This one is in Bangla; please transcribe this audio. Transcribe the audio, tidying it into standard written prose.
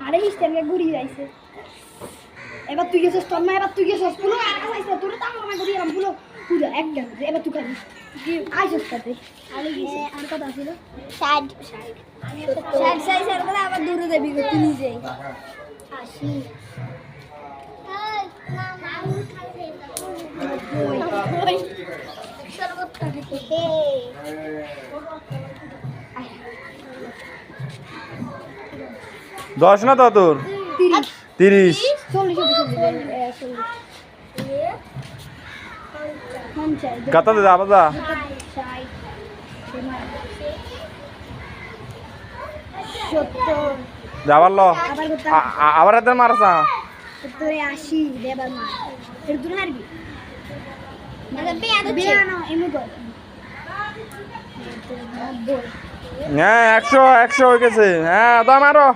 আরে স্ট্যান্ডে ঘুরি যাইছে এবার তুই গেছিস তোর না এবার তুই গেছিস পুরো আকাশ আইছে তোর তো আমার ঘুরি এরকম পুরো পুরো একদম এবার তুই খাবি কি আইছিস তাতে আরে গেছে আর কত আছিল 60 সাইজের করে আবার দূরে যাবি তুই নিজে 80 দশ না তো তোর 30 কত দে আবার দা যাবার লো আবার এদের মারছা 80 দেবার মা এর দূর হারবি মানে বেয়ানো এমনি কর হ্যাঁ 100 হয়ে গেছে হ্যাঁ দাম আরো